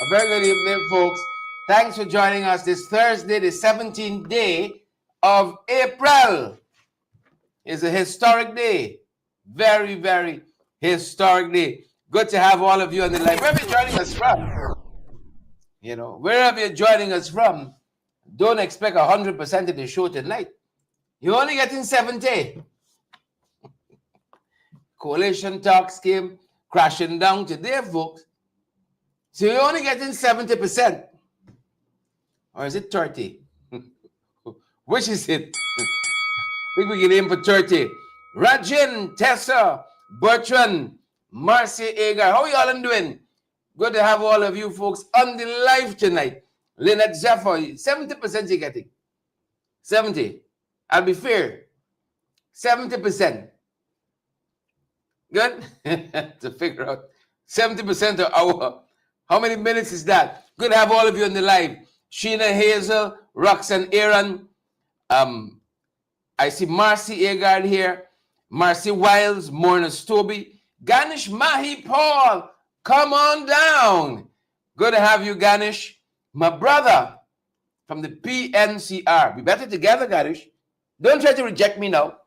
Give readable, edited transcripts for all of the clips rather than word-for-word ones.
A very good evening, folks. Thanks for joining us this Thursday, the 17th day of April. It's a historic day. Very, very historic day. Good to have all of you on the line. Wherever you're joining us from, wherever you're joining us from, don't expect 100% of the show tonight. You're only getting 70. Coalition talks came crashing down today, folks. So you're only getting 70%. Or is it 30? Which is it? I think we can aim for 30. Rajin, Tessa, Bertrand, Marcy, Agar. How y'all doing? Good to have all of you folks on the live tonight. Lynette Zephyr, 70% you're getting. 70. I'll be fair. 70%. Good? To figure out 70% of our. How many minutes is that? Good to have all of you on the live. Sheena Hazel, Roxanne Aaron. I see Marcy Agard here. Marcy Wiles, Morna Stoby. Ganesh Mahi Paul, come on down. Good to have you, Ganesh. My brother from the PNCR. We better together, Ganesh. Don't try to reject me now.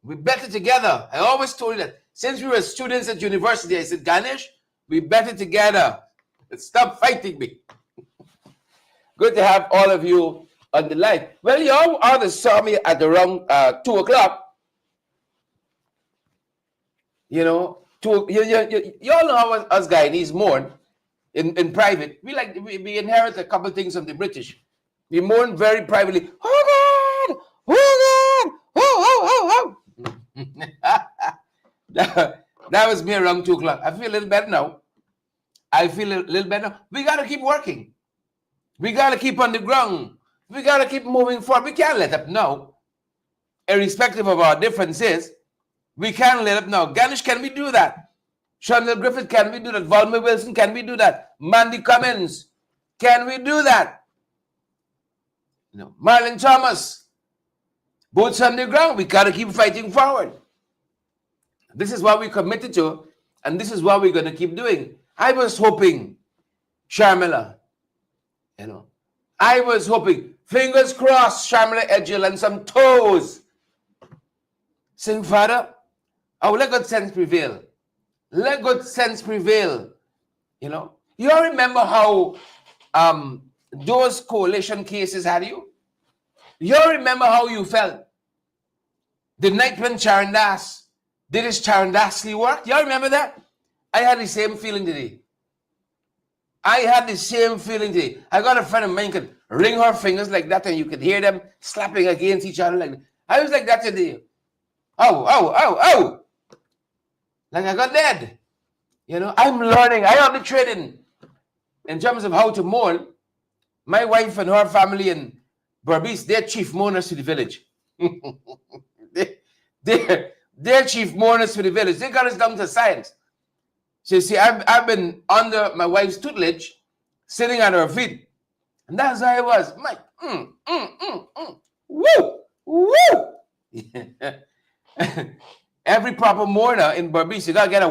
We better together. I always told you that. Since we were students at university, I said, Ganesh, we better together. Stop fighting me. Good to have all of you on the line. Well, y'all all saw me at around 2 o'clock. You know, y'all know how us Guyanese mourn in private. We inherit a couple things from the British. We mourn very privately. Oh God! Oh God! Oh! That was me around 2 o'clock. I feel a little better now. We got to keep working. We got to keep on the ground. We got to keep moving forward. We can't let up now. Irrespective of our differences, we can't let up now. Ganesh, can we do that? Shonda Griffith, can we do that? Volmer Wilson, can we do that? Mandy Cummins, can we do that? Marlon Thomas, boots on the ground. We got to keep fighting forward. This is what we committed to, and this is what we're going to keep doing. I was hoping, Sharmila, I was hoping, fingers crossed, Sharmila Edgel and some toes. Sing, Father, let good sense prevail. Let good sense prevail. You all remember how those coalition cases had you? You all remember how you felt the night when Charandas did his Charandasly work? You all remember that? I had the same feeling today. I got a friend of mine could ring her fingers like that and you could hear them slapping against each other like that. I was like that today. Oh. Like I got dead. I'm learning. I am the trading in terms of how to mourn. My wife and her family in Berbice, they're chief mourners to the village. they're chief mourners for the village. They got us down to science. So you see, I've been under my wife's tutelage, sitting at her feet. And that's how it was. Mike, woo. Every proper mourner in Berbice, you got to get a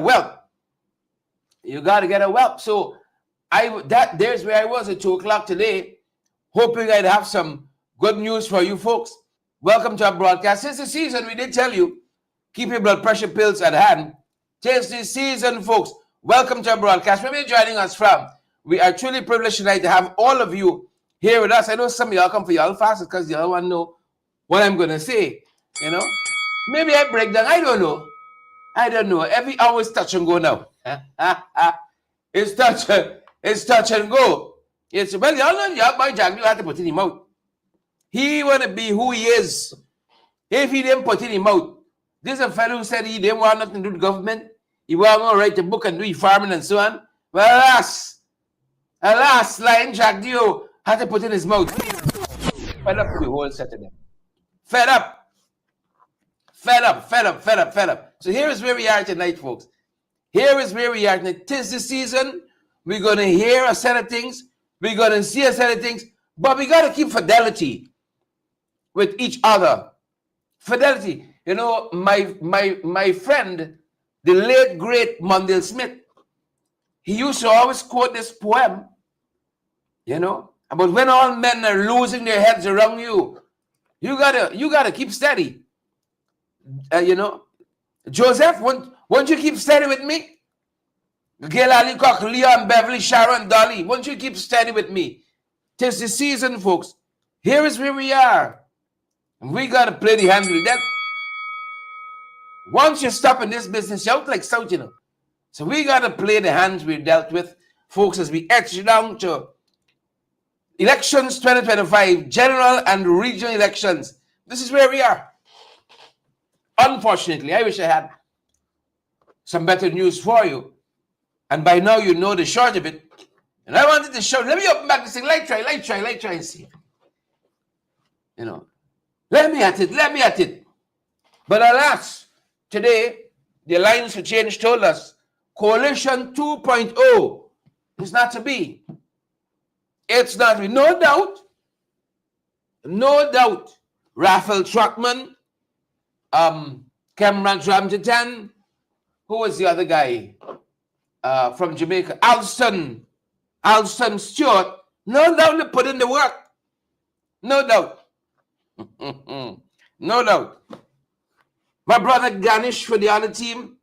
whelp. So there's where I was at 2 o'clock today, hoping I'd have some good news for you folks. Welcome to our broadcast. Since the season, we did tell you, keep your blood pressure pills at hand. Tis the season, folks. Welcome to our broadcast. Where are you joining us from? We are truly privileged tonight to have all of you here with us. I know some of y'all come for y'all fast because y'all want to know what I'm going to say. Maybe I break down. I don't know. Every hour is touch and go now. It's touch and go. Well, y'all know y'all boy Jack, you have to put in him out. He want to be who he is. If he didn't put in him out, this is a fellow who said he didn't want nothing to do with government. He wasn't going to write a book and do farming and so on. Well, alas, Lion Jack Dio had to put in his mouth. Fed up with the whole set of them. Fed up. So here is where we are tonight, folks. Here is where we are tonight. 'Tis the season. We're going to hear a set of things. We're going to see a set of things. But we got to keep fidelity with each other. Fidelity. My friend, the late, great Mundell Smith, he used to always quote this poem You know? But when all men are losing their heads around you, you gotta keep steady. You know, Joseph, won't you keep steady with me? Gail Alicock, Leon, Beverly, Sharon, Dolly, won't you keep steady with me? Tis the season, folks. Here is where we are. And we gotta play the hand with that. Once you stop in this business, you out like south, you know. So we gotta play the hands we dealt with, folks, as we etch down to elections 2025, general and regional elections. This is where we are. Unfortunately, I wish I had some better news for you. And by now you know the short of it. And I wanted to show, let me open back this thing, light try and see. You know, let me at it. But alas, today, the Alliance for Change told us, Coalition 2.0 is not to be. It's not to be. No doubt, Raphael Truckman, Cameron Ramjitan, who was the other guy from Jamaica? Alston Stewart. No doubt they put in the work. No doubt. No doubt. My brother Ganesh for the other team,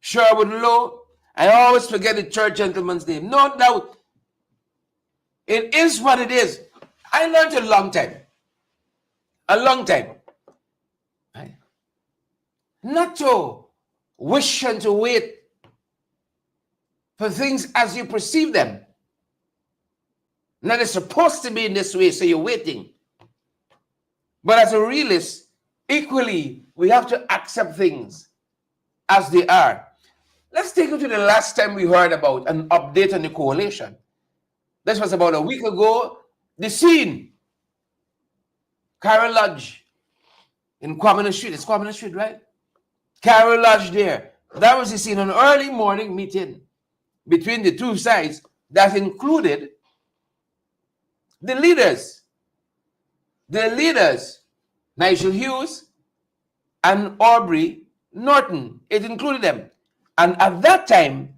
Sherwood Lowe. I always forget the church gentleman's name. No doubt. It is what it is. I learned a long time. Right? Not to wish and to wait for things as you perceive them. Now they're supposed to be in this way, so you're waiting. But as a realist, equally, we have to accept things as they are. Let's take you to the last time we heard about an update on the coalition. This was about a week ago. The scene, Carol Lodge in Kwamina Street. It's Kwamina Street, right? Carol Lodge there. That was the scene, an early morning meeting between the two sides that included the leaders, Nigel Hughes and Aubrey Norton. It included them. And at that time,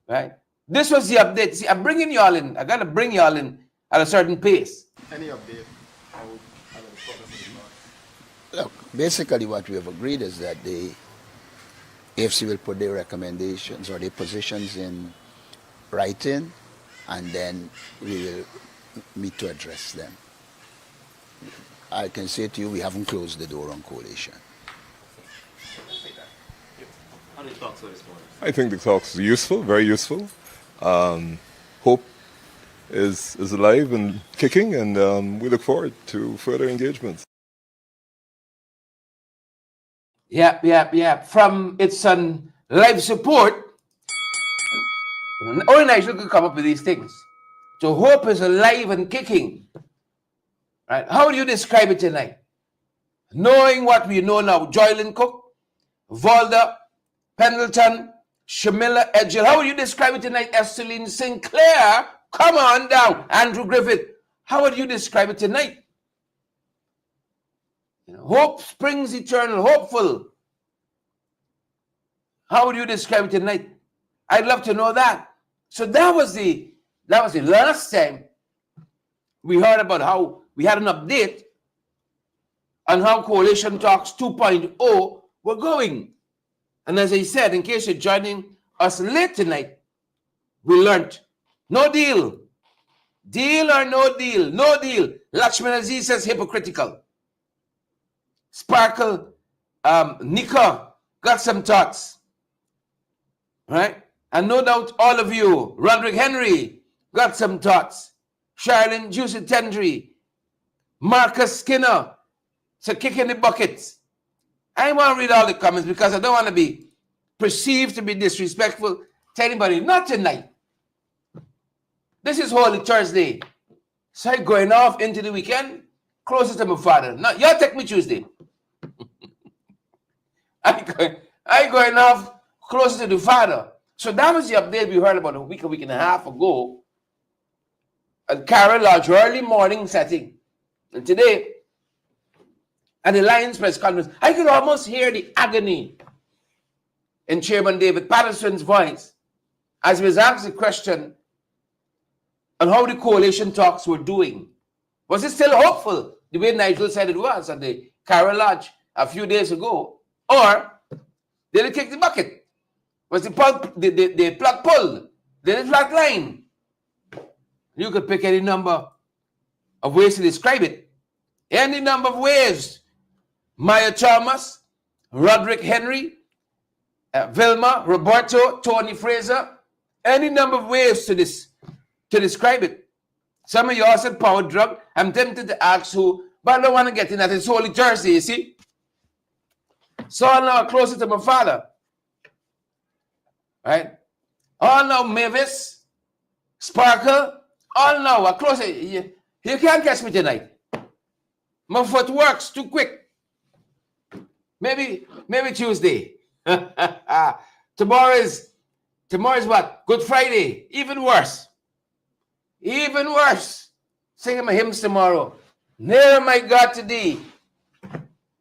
right, this was the update. See, I'm bringing y'all in. I got to bring y'all in at a certain pace. Any update? How the process is going? Look, basically what we have agreed is that the AFC will put their recommendations or their positions in writing, and then we will meet to address them. I can say to you, we haven't closed the door on coalition. How did the talks go this morning? I think the talks are useful, very useful. Hope is alive and kicking, and we look forward to further engagements. Yeah. From its live support, only Nigel could come up with these things. So hope is alive and kicking. Right? How do you describe it tonight? Knowing what we know now, Joylyn Cook, Volda, Pendleton, Shamila Edgell. How would you describe it tonight? Esteline Sinclair, come on down. Andrew Griffith. How would you describe it tonight? Hope springs eternal, hopeful. How would you describe it tonight? I'd love to know that. So that was the last time we heard about how we had an update on how Coalition Talks 2.0 were going. And as I said, in case you're joining us late tonight, we learned no deal. Deal or no deal? No deal. Lakshman Aziz says hypocritical. Sparkle, Nika got some thoughts. Right? And no doubt all of you, Roderick Henry, got some thoughts. Charlene Juicy Tendry, Marcus Skinner, so kick in the buckets. I want to read all the comments because I don't want to be perceived to be disrespectful to anybody. Not tonight. This is Holy Thursday. So I'm going off into the weekend, closer to my father. Now, y'all take me Tuesday. I going off closer to the father. So that was the update we heard about a week and a half ago at Carol Lodge, early morning setting. And today, at the Lions press conference, I could almost hear the agony in Chairman David Patterson's voice as he was asked the question, on how the coalition talks were doing. Was it still hopeful, the way Nigel said it was at the Carol Lodge a few days ago? Or did it kick the bucket? Was the plug pulled? Did it flatline? You could pick any number of ways to describe it. Any number of ways. Maya Chalmers, Roderick Henry, Vilma, Roberto, Tony Fraser, any number of ways to describe it. Some of y'all said power drug. I'm tempted to ask who, but I don't want to get in that. It's Holy Jersey, you see. So now closer to my father. Right? All now Mavis, Sparkle, all now closer. You can't catch me tonight. My foot works too quick. Maybe Tuesday. Tomorrow is what? Good Friday. Even worse. Even worse. Singing my hymns tomorrow. Near my God to thee.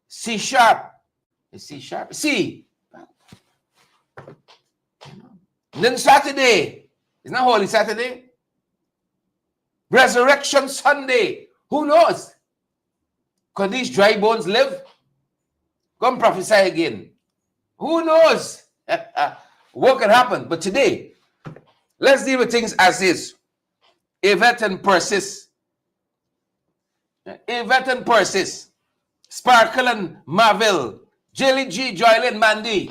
C sharp. Is C sharp? C. And then Saturday. It's not Holy Saturday. Resurrection Sunday. Who knows? Could these dry bones live? Come prophesy again. Who knows? What can happen? But today, let's deal with things as is. Yvette and Persis. Yvette and Persis. Sparkle and Marvel. Jelly G, Joylyn, Mandy.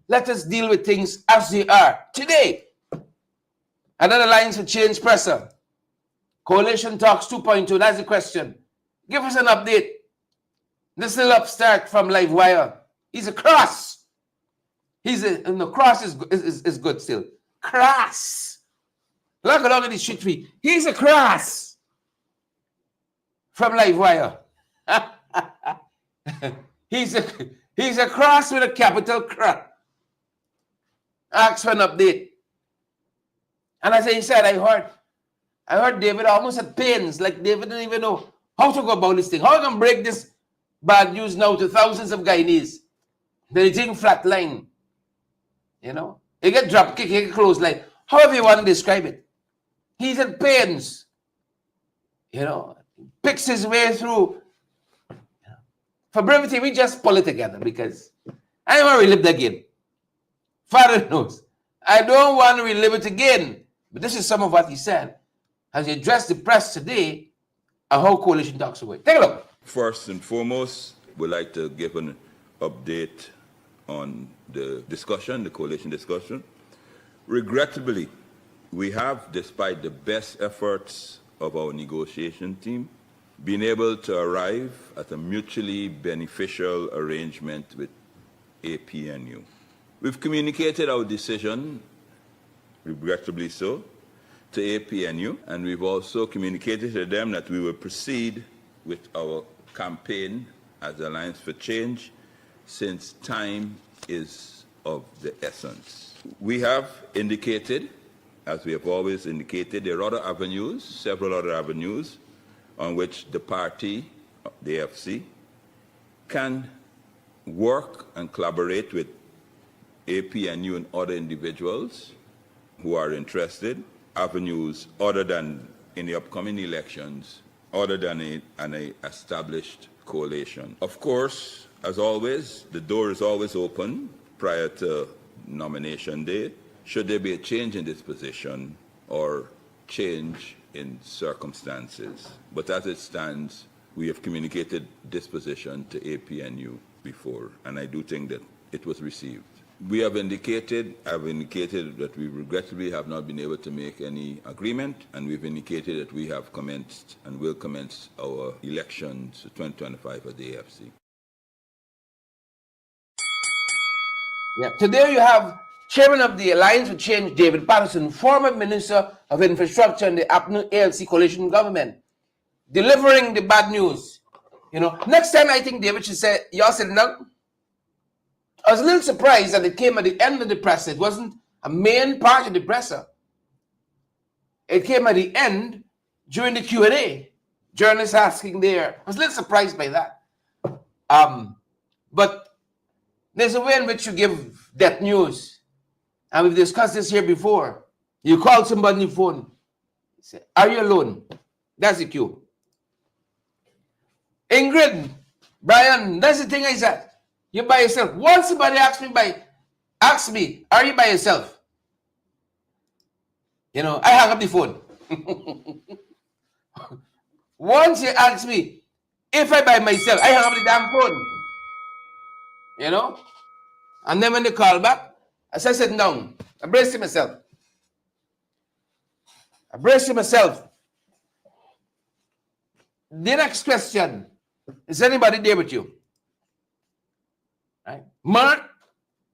Let us deal with things as they are. Today, another Alliance for Change presser. Coalition Talks 2.2. That's the question. Give us an update. This little upstart from Livewire. He's a cross. Cross is good still. Cross. Look at the shit tree. He's a cross. From Livewire. he's a cross with a capital cross. Ask for an update. And as I said, I heard David almost at pains, like David didn't even know how to go about this thing. How I can break this bad news now to thousands of Guyanese? Then it's in flat line. You know? He get drop kick, he get close line. However you want to describe it. He's at pains. You know? Picks his way through. For brevity, we just pull it together because I don't want to relive it again. Father knows. I don't want to relive it again. But this is some of what he said as he addressed the press today on how coalition talks away. Take a look. First and foremost, we'd like to give an update on the discussion, the coalition discussion. Regrettably, we have, despite the best efforts of our negotiation team, been able to arrive at a mutually beneficial arrangement with APNU. We've communicated our decision, regrettably so, to APNU, and we've also communicated to them that we will proceed with our campaign as Alliance for Change since time is of the essence. We have indicated, as we have always indicated, there are other avenues, several other avenues, on which the party, the AFC, can work and collaborate with APNU and other individuals who are interested, avenues other than in the upcoming elections, other than an established coalition. Of course, as always, the door is always open prior to nomination day, should there be a change in this position or change in circumstances. But as it stands, we have communicated this position to APNU before, and I do think that it was received. We have indicated, I've indicated that we regrettably have not been able to make any agreement, and we've indicated that we have commenced and will commence our elections 2025 at the AFC. Yeah. Today you have Chairman of the Alliance for Change, David Patterson, former Minister of Infrastructure in the AFC coalition government, delivering the bad news. You know, next time I think David should say, y'all said no. I was a little surprised that it came at the end of the presser. It wasn't a main part of the presser. It came at the end during the Q&A. Journalists asking there. I was a little surprised by that. But there's a way in which you give that news. And we've discussed this here before. You call somebody on the phone. Say, are you alone? That's the cue. Ingrid, Brian, that's the thing I said. You're by yourself. Once somebody asks me, are you by yourself? You know, I hang up the phone. Once you ask me if I by myself, I hang up the damn phone. You know? And then when they call back, as I sit down, I brace to myself. The next question, is anybody there with you? Right? Mark,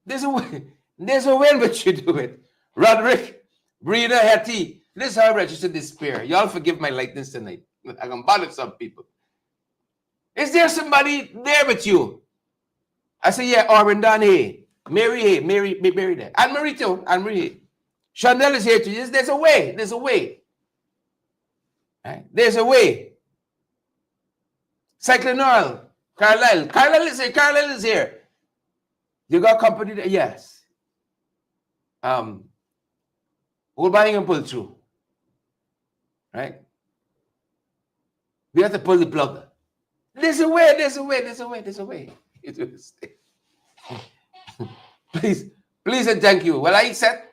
there's a way in which you do it. Roderick, Brina, Hetty, this is how I registered despair. Y'all forgive my lightness tonight. I can bother some people. Is there somebody there with you? I say, yeah, Orrin Don, hey. Mary there. And Marie too, and Marie. Chandel is here too. There's a way. Right? There's a way. Cycling Oil, Carlisle is here. You got company there? Yes. We'll buy and pull through. Right? We have to pull the plug. There's a way. Please and thank you. Well, I said,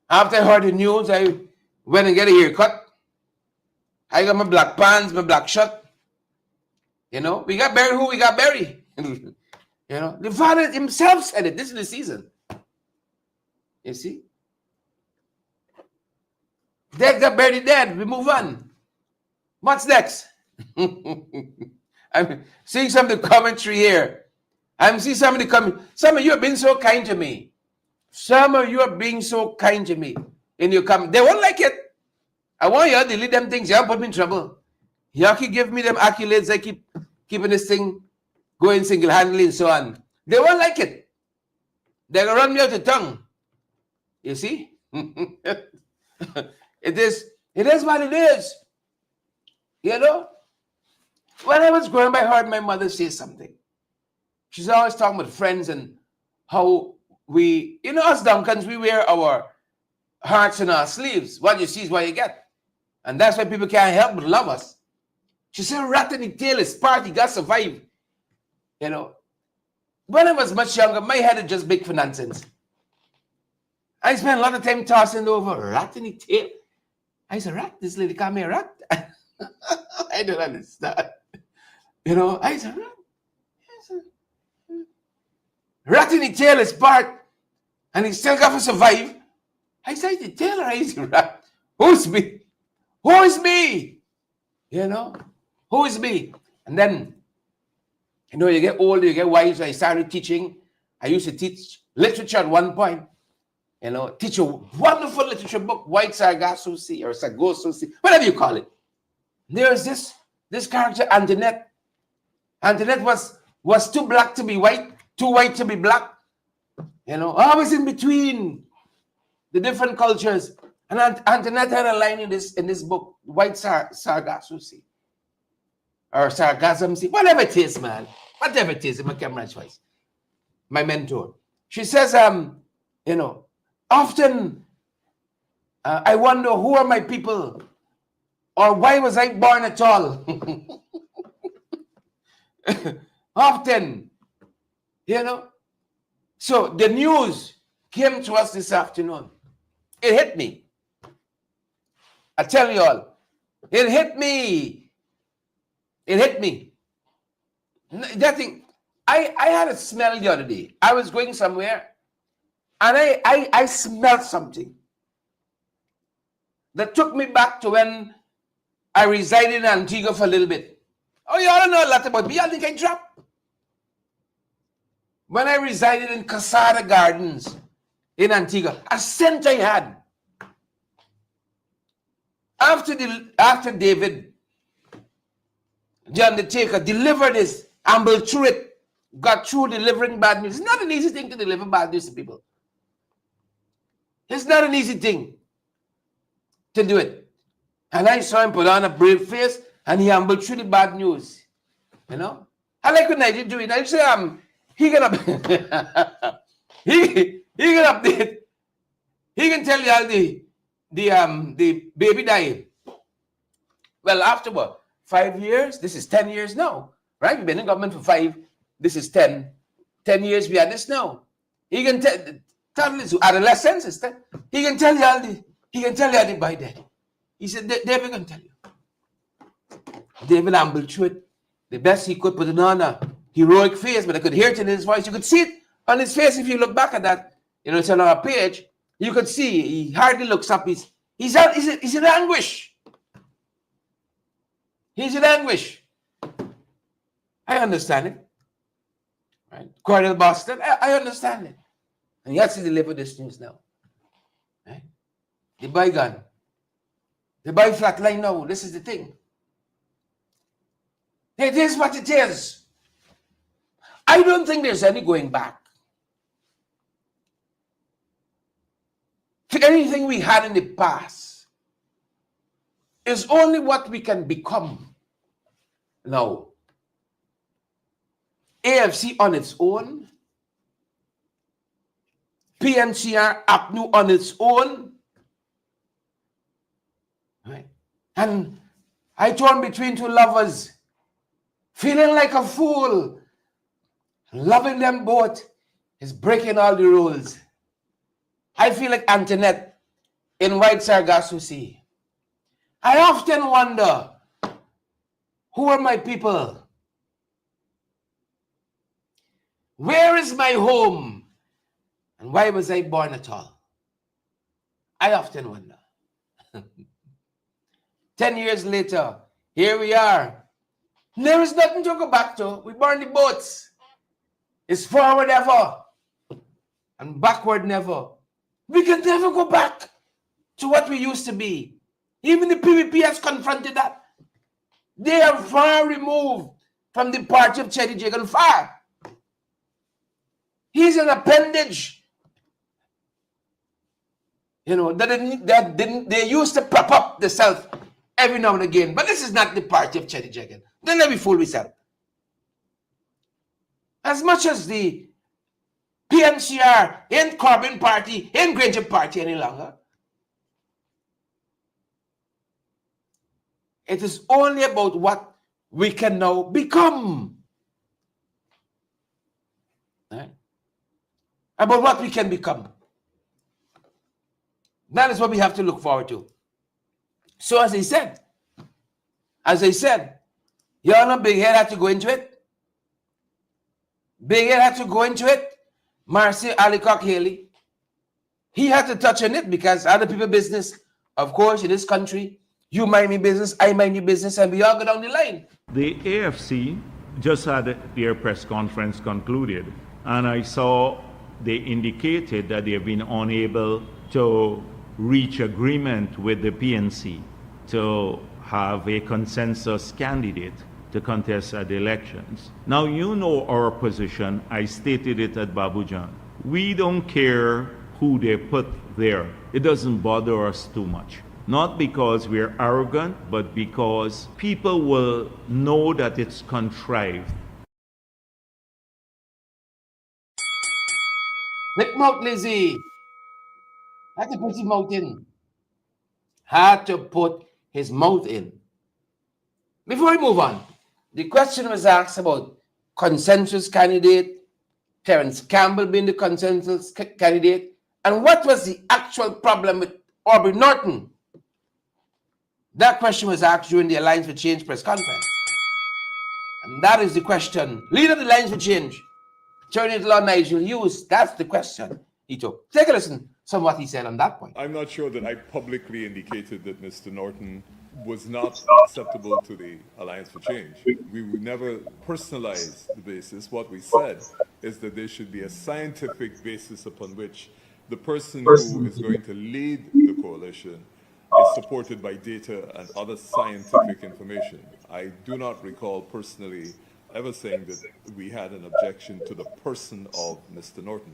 after I heard the news, I went and get a haircut. I got my black pants, my black shirt. You know, we got Barry who we got Barry. You know, the father himself said it. This is the season. You see? Dead got buried dead. We move on. What's next? I'm seeing some of the commentary here. I'm seeing some of the comment. Some of you have been so kind to me. Some of you are being so kind to me. In your comment, they won't like it. I want you to delete them things. You don't put me in trouble. You keep give me them accolades. I keep keeping this thing going single-handedly and so on. They won't like it. They're gonna run me out of tongue. You see? It is what it is. You know? When I was growing up, I heard my mother say something. She's always talking with friends and how we, you know, us Duncans, we wear our hearts on our sleeves. What you see is what you get. And that's why people can't help but love us. She said, rat in the tail is part, you got to survive. You know? When I was much younger, my head is just big for nonsense. I spent a lot of time tossing over rat in the tail. I said, rat? This lady called me a rat? I don't understand. You know, I said, rat? Rat in the tail is part, and he still got to survive. I said, the tail or is the rat? Who's me? Who is me? You know? Who is me? And then, you know, you get older, you get wise. I started teaching. I used to teach literature at one point. You know, teach a wonderful literature book, White Sargasso or Sargasso, whatever you call it. There's this character, Antoinette. Antoinette was too black to be white, too white to be black. You know, always in between the different cultures. And Antoinette had a line in this book, White Sargasso or Sargassum Sea, whatever it is, man. Whatever it is, my camera choice. My mentor. She says, you know, often I wonder who are my people or why was I born at all? Often, you know. So the news came to us this afternoon. It hit me. I tell you all, it hit me. It hit me. That thing, I had a smell the other day. I was going somewhere and I smelled something that took me back to when I resided in Antigua for a little bit. Oh, you all don't know a lot about me. Y'all think I dropped. When I resided in Casada Gardens in Antigua, a scent I had. After David, the Undertaker, delivered his, ambled through it, got through delivering bad news. It's not an easy thing to deliver bad news to people. It's not an easy thing to do it. And I saw him put on a brave face and he ambled through the bad news. You know? I like what I did do it. I say, he can he can update. He can tell you all the baby died. Well, after what? 5 years? This is 10 years now. Right? We've been in government for 5. This is 10. 10 years we are this now. He can tell this adolescents is 10. He can tell you all the by that. He said, David can tell you. David ambled through it. The best he could, put it on a heroic face, but I could hear it in his voice. You could see it on his face if you look back at that. It's on our page. You could see he hardly looks up. He's in anguish. He's in anguish. I understand it. Right? Cornel Boston, I understand it. And you have to deliver this news now. Right? The bygone. The buy flatline now. This is the thing. It is what it is. I don't think there's any going back. To anything we had in the past is only what we can become now. AFC on its own, PNCR APNU on its own, right? And I torn between two lovers, feeling like a fool, loving them both is breaking all the rules. I feel like Antoinette in White Sargasso Sea. I often wonder, who are my people? Where is my home? And why was I born at all? I often wonder. 10 years later, here we are. There is nothing to go back to. We burn the boats. It's forward ever and backward never. We can never go back to what we used to be. Even the PVP has confronted that. They are far removed from the party of Chedi Jagan, far. He's an appendage. They used to prop up the self every now and again. But this is not the party of Chedi Jagan. Don't let me fool myself. As much as the PNCR ain't Corbyn Party, ain't Granger Party any longer. It is only about what we can now become. Right? About what we can become. That is what we have to look forward to. So as I said, y'all know Big Head had to go into it. Big Head had to go into it. Marcy Alicock Haley. He had to touch on it because other people business, of course, in this country, you mind me business, I mind you business, and we all go down the line. The AFC just had their press conference concluded, and I saw they indicated that they have been unable to reach agreement with the PNC to have a consensus candidate to contest at the elections. Now, you know our position. I stated it at Babujan. We don't care who they put there. It doesn't bother us too much. Not because we're arrogant, but because people will know that it's contrived. Nick Mount Lizzie had to put his mouth in. Had to put his mouth in. Before we move on, the question was asked about consensus candidate, Terence Campbell being the consensus candidate, and what was the actual problem with Aubrey Norton? That question was asked during the Alliance for Change press conference. And that is the question. Leader of the Alliance for Change, Attorney at Law Nigel Hughes, that's the question he took. Take a listen to what he said on that point. I'm not sure that I publicly indicated that Mr. Norton was not acceptable to the Alliance for Change. We would never personalize the basis. What we said is that there should be a scientific basis upon which the person who is going to lead the coalition is supported by data and other scientific information. I do not recall personally ever saying that we had an objection to the person of Mr. Norton.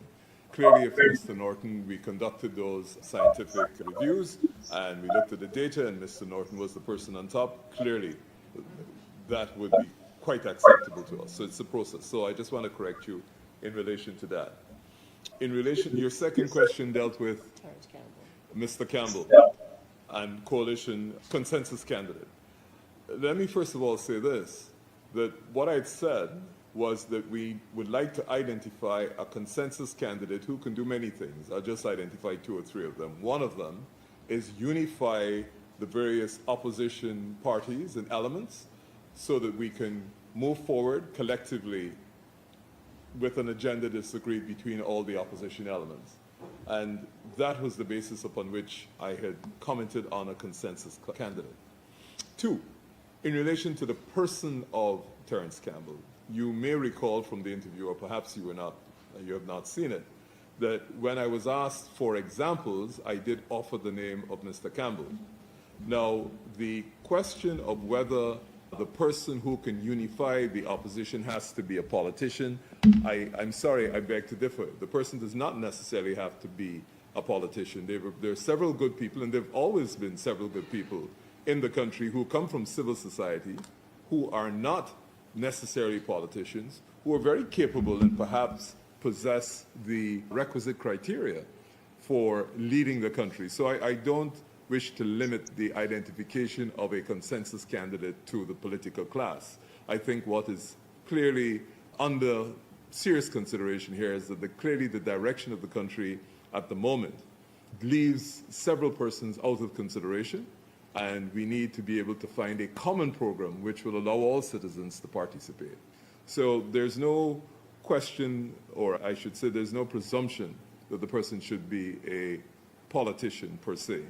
Clearly, if Mr. Norton, we conducted those scientific reviews and we looked at the data and Mr. Norton was the person on top, clearly that would be quite acceptable to us. So it's a process. So I just want to correct you in relation to that. In relation, your second question dealt with Mr. Campbell. and coalition consensus candidate. Let me first of all say this, that what I'd said was that we would like to identify a consensus candidate who can do many things. I'll just identify 2 or 3 of them. One of them is unify the various opposition parties and elements so that we can move forward collectively with an agenda that's agreed between all the opposition elements. And that was the basis upon which I had commented on a consensus candidate. 2, in relation to the person of Terence Campbell, you may recall from the interview, or perhaps you have not seen it, that when I was asked for examples, I did offer the name of Mr. Campbell. Now, the question of whether the person who can unify the opposition has to be a politician, I'm sorry, I beg to differ. The person does not necessarily have to be a politician. There are several good people, and there have always been several good people in the country who come from civil society, who are not necessarily politicians, who are very capable and perhaps possess the requisite criteria for leading the country. So I don't wish to limit the identification of a consensus candidate to the political class. I think what is clearly under serious consideration here is that clearly the direction of the country at the moment leaves several persons out of consideration, and we need to be able to find a common program which will allow all citizens to participate. So there's no question, or I should say there's no presumption that the person should be a politician per se.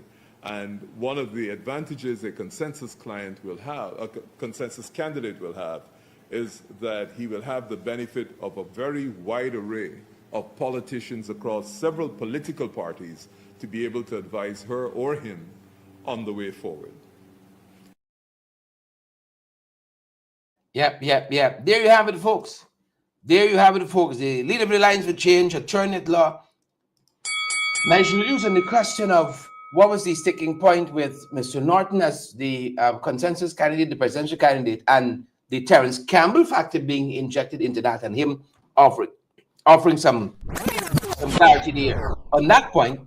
And one of the advantages a consensus client will have, a consensus candidate will have, is that he will have the benefit of a very wide array of politicians across several political parties to be able to advise her or him on the way forward. Yep. There you have it, folks. There you have it, folks. The leader of the Alliance for Change, Attorney at Law, Nigel Hughes, on the question of what was the sticking point with Mr. Norton as the consensus candidate, the presidential candidate, and the Terence Campbell factor being injected into that, and him offering some clarity there. On that point,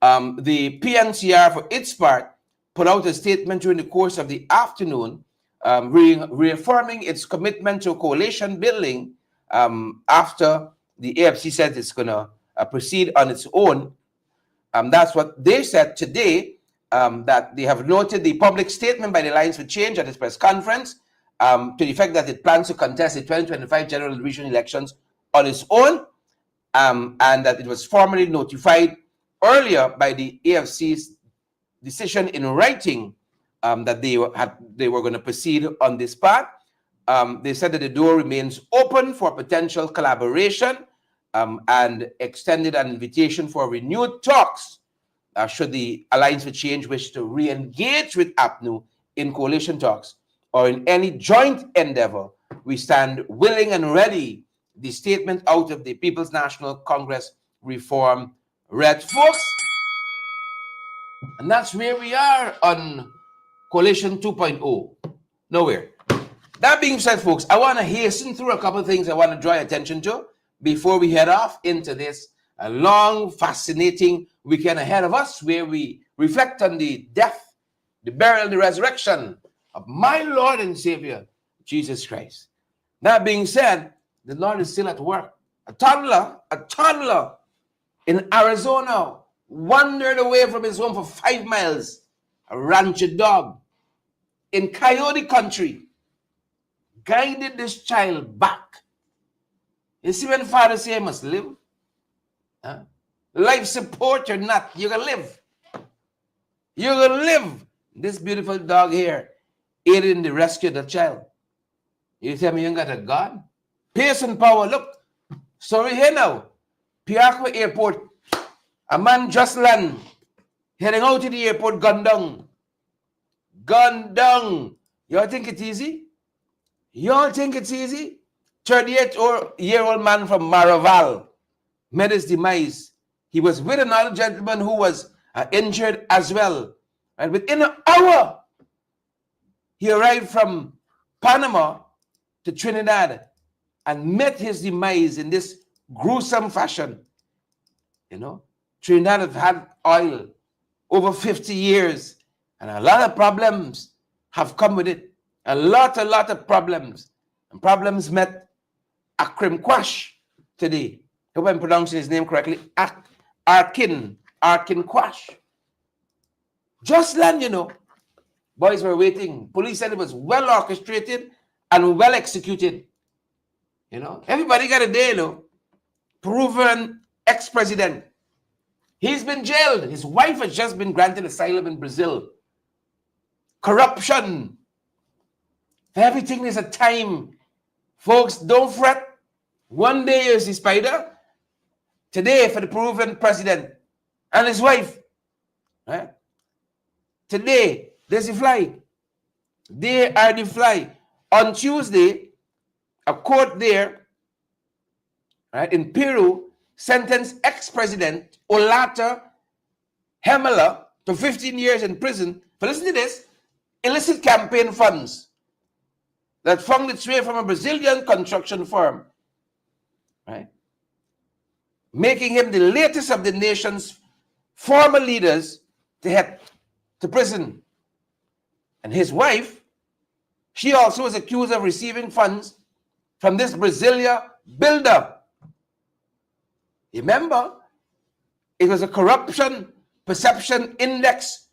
the PNCR, for its part, put out a statement during the course of the afternoon, reaffirming its commitment to coalition building after the AFC said it's going to proceed on its own. That's what they said today, that they have noted the public statement by the Alliance for Change at its press conference to the effect that it plans to contest the 2025 general and regional elections on its own, and that it was formally notified earlier by the AFC's decision in writing that they were going to proceed on this path. They said that the door remains open for potential collaboration, and extended an invitation for renewed talks should the Alliance for Change wish to re-engage with APNU in coalition talks or in any joint endeavor. We stand willing and ready. The statement out of the People's National Congress Reform read, folks. And that's where we are on Coalition 2.0. Nowhere. That being said, folks, I want to hasten through a couple of things I want to draw your attention to before we head off into this long, fascinating weekend ahead of us, where we reflect on the death, the burial, the resurrection of my Lord and Savior, Jesus Christ. That being said, the Lord is still at work. A toddler in Arizona wandered away from his home for 5 miles, a rancher dog in Coyote Country guided this child back. You see, when father say I must live, life support or not, you're gonna live. You're gonna live. This beautiful dog here aided in the rescue of the child. You tell me you ain't got a God? Pace and power. Look, story here now. Piakwa Airport. A man just land, heading out to the airport, gunned down. Gunned down. Y'all think it's easy? Y'all think it's easy? 38-year-old man from Maraval met his demise. He was with another gentleman who was injured as well. And within an hour, he arrived from Panama to Trinidad and met his demise in this gruesome fashion. You know, Trinidad have had oil over 50 years. And a lot of problems have come with it. A lot of problems. And problems met Akrim Quash today. Hope I'm pronouncing his name correctly. Arkin Quash. Just land, you know. Boys were waiting. Police said it was well orchestrated and well executed. You know, everybody got a day, you know. Peruvian ex-president. He's been jailed. His wife has just been granted asylum in Brazil. Corruption. For everything there's a time. Folks, don't fret. One day is the spider. Today for the Peruvian president and his wife. Right? Today, there's the fly. They are the fly. On Tuesday, a court there, right, in Peru sentenced ex-president Olata Hemela to 15 years in prison for, listen to this, illicit campaign funds that found its way from a Brazilian construction firm, right? Making him the latest of the nation's former leaders to head to prison. And his wife, she also was accused of receiving funds from this Brazilian builder. Remember, it was a corruption perception index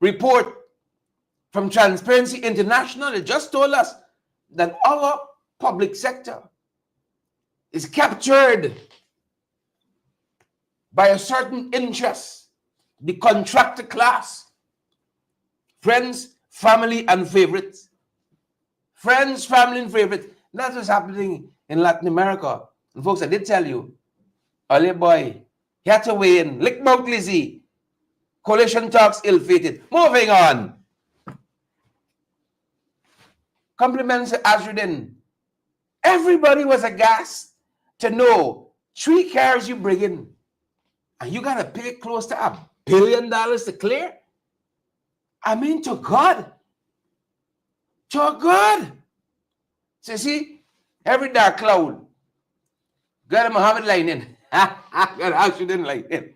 report from Transparency International. It just told us that our public sector is captured by a certain interest, the contractor class, friends, family, and favorites. Friends, family, and favorites. That's what's happening in Latin America. And folks, I did tell you, early boy, he had to weigh in. Lick Mount Lizzie. Coalition talks ill-fated. Moving on. Compliments to Azruddin. Everybody was aghast to know 3 cars you bring in, and you got to pay close to $1 billion to clear? I mean, to God. To God. So you see, every dark cloud got a Muhammad line in. Got Azruddin line in.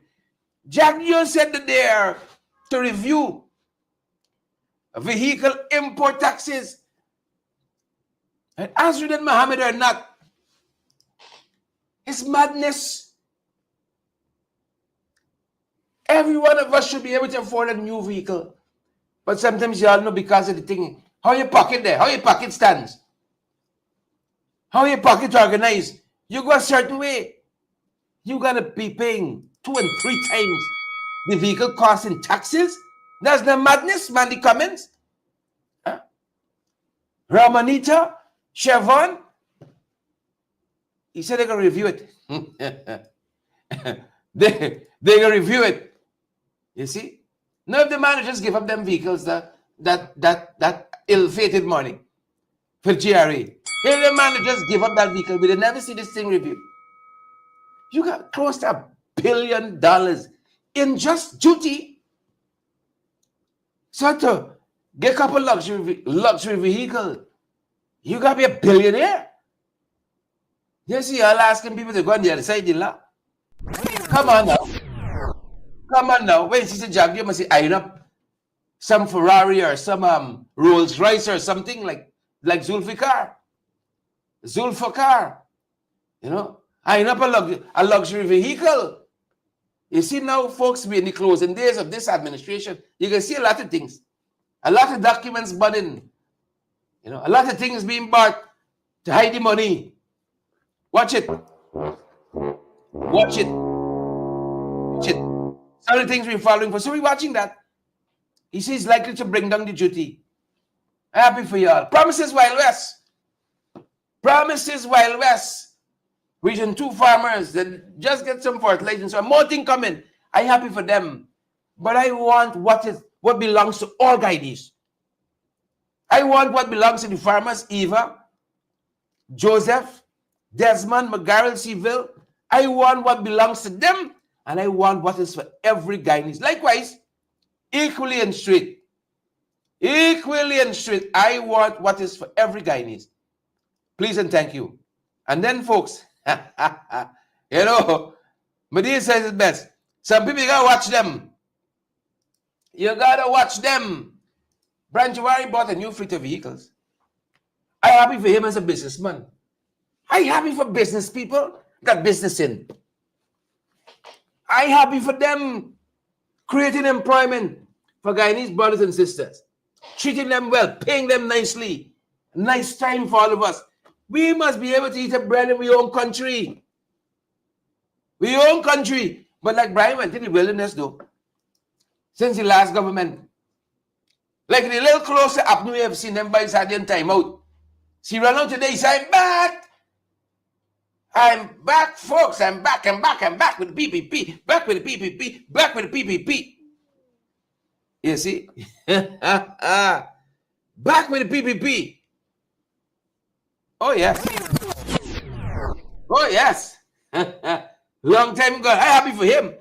Jack Jones said that they are to review vehicle import taxes. And Azruddin Muhammad are not. It's madness. Every one of us should be able to afford a new vehicle. But sometimes y'all know, because of the thing, how your pocket there, how your pocket stands, how your pocket organized. You go a certain way, you gotta be paying 2 and 3 times the vehicle cost in taxes. That's the madness, man. The comments. Huh? Ramanita, Chevron, he said they're gonna review it. they're gonna review it. You see? None of the managers give up them vehicles that ill-fated money for GRA. If the managers give up that vehicle, we will never see this thing reviewed. You got close to $1 billion in just duty. So to get a couple luxury vehicle, you gotta be a billionaire. You see, y'all asking people to go on the other side of the law. Come on now. Come on now. When you see the job, you must say, iron up some Ferrari or some Rolls Royce or something like Zulfikar. You know, iron up a luxury vehicle. You see now, folks, we in the closing days of this administration, you can see a lot of things. A lot of documents budding. You know, a lot of things being bought to hide the money. Watch it. Watch it. Watch it. Some of the things we're following for. So we're watching that. He says likely to bring down the duty. Happy for y'all. Promises Wild West. Promises Wild West. Region 2 farmers that just get some fertilizer. So more thing coming. I'm happy for them. But I want what belongs to all guidees. I want what belongs to the farmers, Eva, Joseph, Desmond, McGarrel, Seville. I want what belongs to them, and I want what is for every Guyanese. Likewise, equally and straight. Equally and straight, I want what is for every Guyanese. Please and thank you. And then, folks, you know, Medea says it best. Some people, you gotta watch them. You gotta watch them. Brian Jawari bought a new fleet of vehicles. I'm happy for him as a businessman. I'm happy for business people that business in. I'm happy for them creating employment for Guyanese brothers and sisters, treating them well, paying them nicely. Nice time for all of us. We must be able to eat a bread in our own country. We own country. But like Brian went in the wilderness though, since the last government. Like the little closer up, we have seen them by Saturday time out. See, run out today, he said, I'm back. I'm back, folks. I'm back with the PPP. Back with the PPP. Back with the PPP. You see? Back with the PPP. Oh, yes. Oh, yes. Long time ago. I'm happy for him.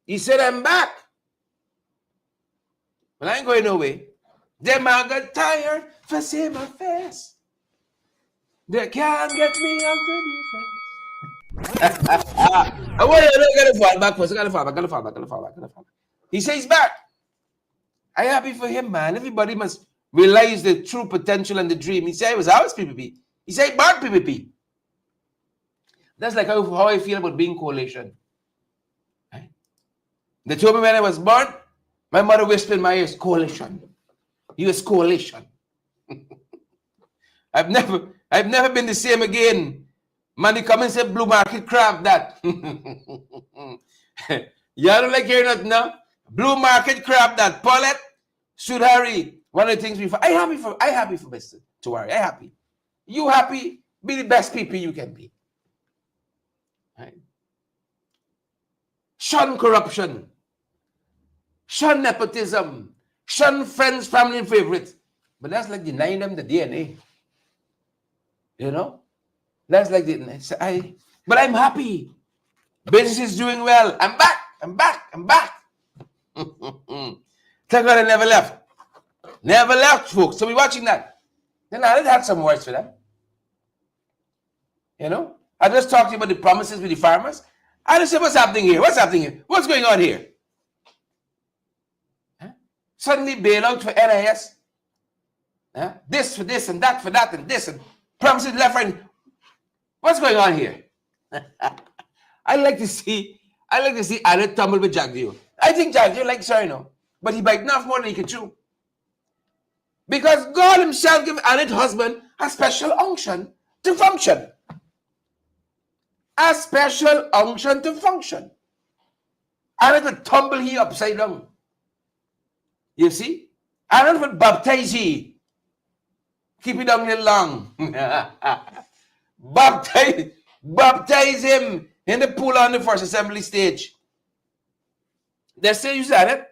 He said, I'm back. But I ain't going nowhere. Them I got tired for see my face. They can't get me out of defense. I want you to fall back first. I gotta fall back. He says he's back. I'm happy for him, man. Everybody must realize the true potential and the dream. He said it was ours PPP. He said bad PPP. That's like how I feel about being coalition. Right? They told me when I was born, my mother whispered in my ears, coalition. U.S. coalition. I've never been the same again. Man, they come and say blue market crab that. Y'all don't like hearing that now? Blue market crab that. Paulette, Sudhari, one of the things we find. I'm happy for Mr. Tiwari. I'm happy. You happy? Be the best people you can be. Right? Shun corruption. Shun nepotism. Shun friends, family, and favorites. But that's like denying them the DNA. You know? That's like but I'm happy. Business is doing well. I'm back. Thank God I never left. Never left, folks. So we're watching that. Then I had some words for them. You know? I just talked to you about the promises with the farmers. I just said, what's happening here? What's going on here? Huh? Suddenly bailout for NIS. Huh? This for this and that for that and this and promises left, right. What's going on here? I like to see Anet tumble with Jagdeo. I think Jagdeo likes her, you know, but he bites enough more than he can chew. Because God himself gave Anet's husband a special unction to function. A special unction to function. Anet would tumble he upside down. You see? Anet would baptize he. Keep it down little long. Baptize him in the pool on the first assembly stage. They say you said it.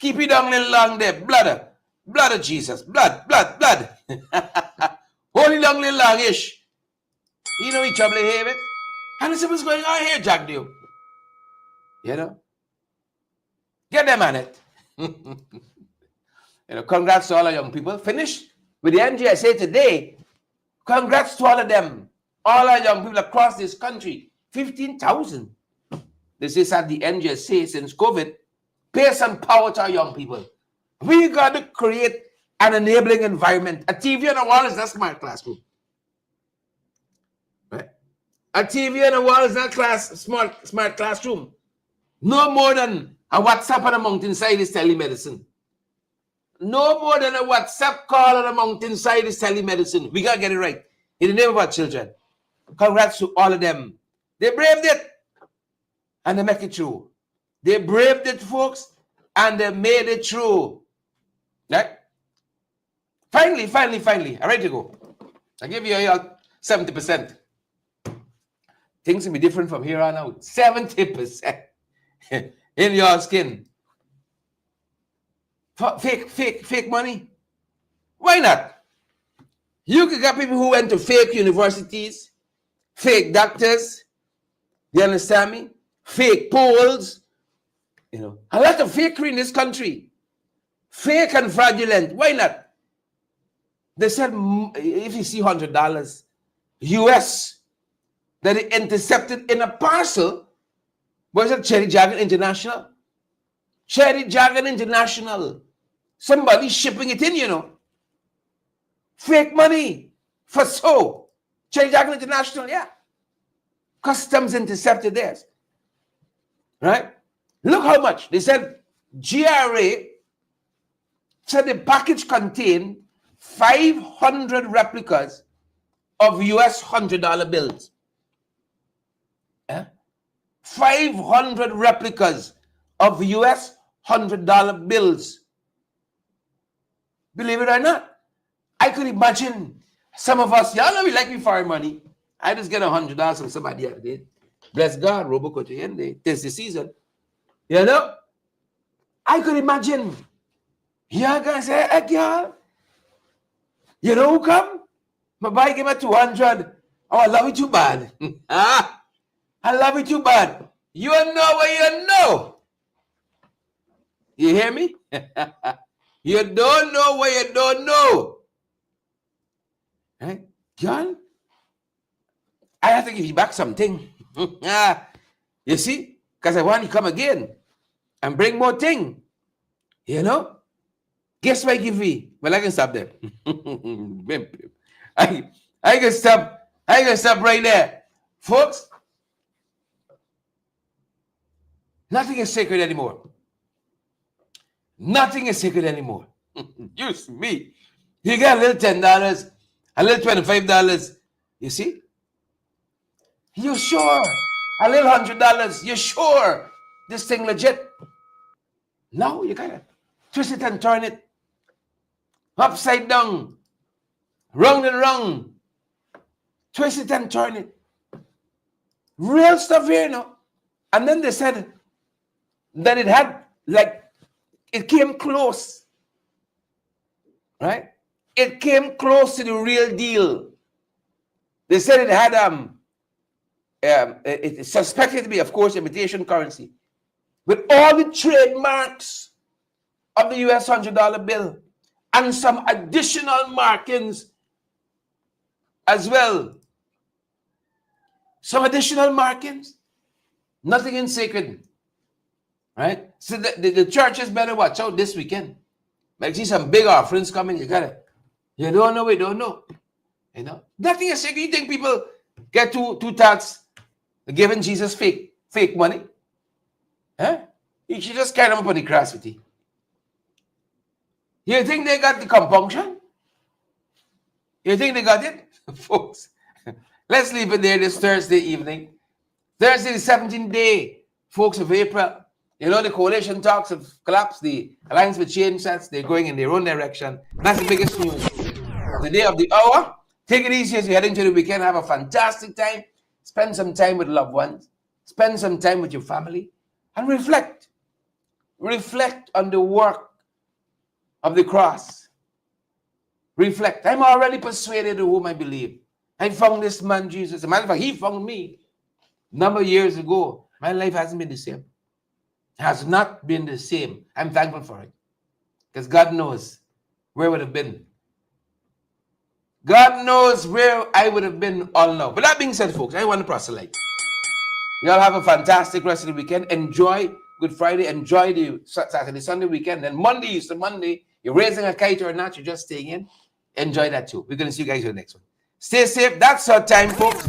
Keep it down little long there. Blood of Jesus. Blood. Holy long little longish. You know each trouble here, it. And I said, what's going on here, Jack Dew? You know? Get them on it. You know, congrats to all our young people. Finished with the NGSA today. Congrats to all of them. All our young people across this country. 15,000. This is at the NGSA since COVID. Pay some power to our young people. We got to create an enabling environment. A TV on a wall is not smart classroom. Right? A TV on a wall is not smart classroom. No more than a WhatsApp on a mountainside is telemedicine. No more than a WhatsApp call on a mountainside is telemedicine. We got to get it right. In the name of our children. Congrats to all of them. They braved it. And they make it through. They braved it, folks. And they made it through. Right? Finally. I'm ready to go. I give you 70%. Things will be different from here on out. 70% in your skin. Fake money. Why not? You could get people who went to fake universities, fake doctors. You understand me? Fake polls. You know, a lot of fakery in this country. Fake and fraudulent. Why not? They said if you see $100 US that they intercepted in a parcel, was it Cherry Dragon International? Cherry Dragon International. Somebody shipping it in, you know. Fake money. For so. Cherry Dragon International, yeah. Customs intercepted theirs. Right? Look how much. They said GRA said the package contained 500 replicas of US $100 bills. Yeah? 500 replicas of US $100 bills. Believe it or not, I could imagine some of us, y'all know we like me foreign money. I just get $100 from somebody else. Bless God, Robo this the season. You know? I could imagine. Yeah, guys say, hey, girl, you know who come? My boy give me 200. Oh, I love it too bad. Ah, I love it too bad. You know what you know. You hear me? You don't know what you don't know. Right? John, I have to give you back something. You see? Because I want you to come again and bring more thing. You know? Guess what I give you? Well, I can stop there. I can stop. I can stop right there. Folks, nothing is sacred anymore. Nothing is sacred anymore. Use me. You got a little $10, a little $25. You see? You sure? A little $100. You sure this thing legit? No, you gotta twist it and turn it upside down, round and round. Twist it and turn it. Real stuff here, you know. And then they said that it had like it came close, right? It came close to the real deal. They said it had it's suspected to be, of course, imitation currency, with all the trademarks of the US $100 bill and some additional markings as well. Some additional markings. Nothing in sacred. Right? So the churches better watch out this weekend. Might see some big offerings coming. You don't know, we don't know. You know? Nothing is sacred. You think people get two tax giving Jesus fake money? Huh? You should just carry them up on the cross with you. You think they got the compunction? You think they got it? Folks, let's leave it there this Thursday evening. Thursday, the 17th day, folks, of April. You know, the coalition talks have collapsed. The alliance with change sets, they're going in their own direction. That's the biggest news. The day of the hour. Take it easy as you head into the weekend. Have a fantastic time. Spend some time with loved ones. Spend some time with your family. And reflect. Reflect on the work of the cross. Reflect. I'm already persuaded of whom I believe. I found this man, Jesus. As a matter of fact, he found me. A number of years ago. My life hasn't been the same. Has not been the same. I'm thankful for it. Because God knows where I would have been. God knows where I would have been all now. But that being said, folks, I want to proselyte. Y'all have a fantastic rest of the weekend. Enjoy Good Friday. Enjoy the Saturday, Sunday weekend. Then Monday, Easter Monday, you're raising a kite or not, you're just staying in. Enjoy that too. We're going to see you guys in the next one. Stay safe. That's our time, folks.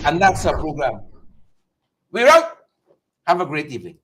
And that's our program. We're out. Have a great evening.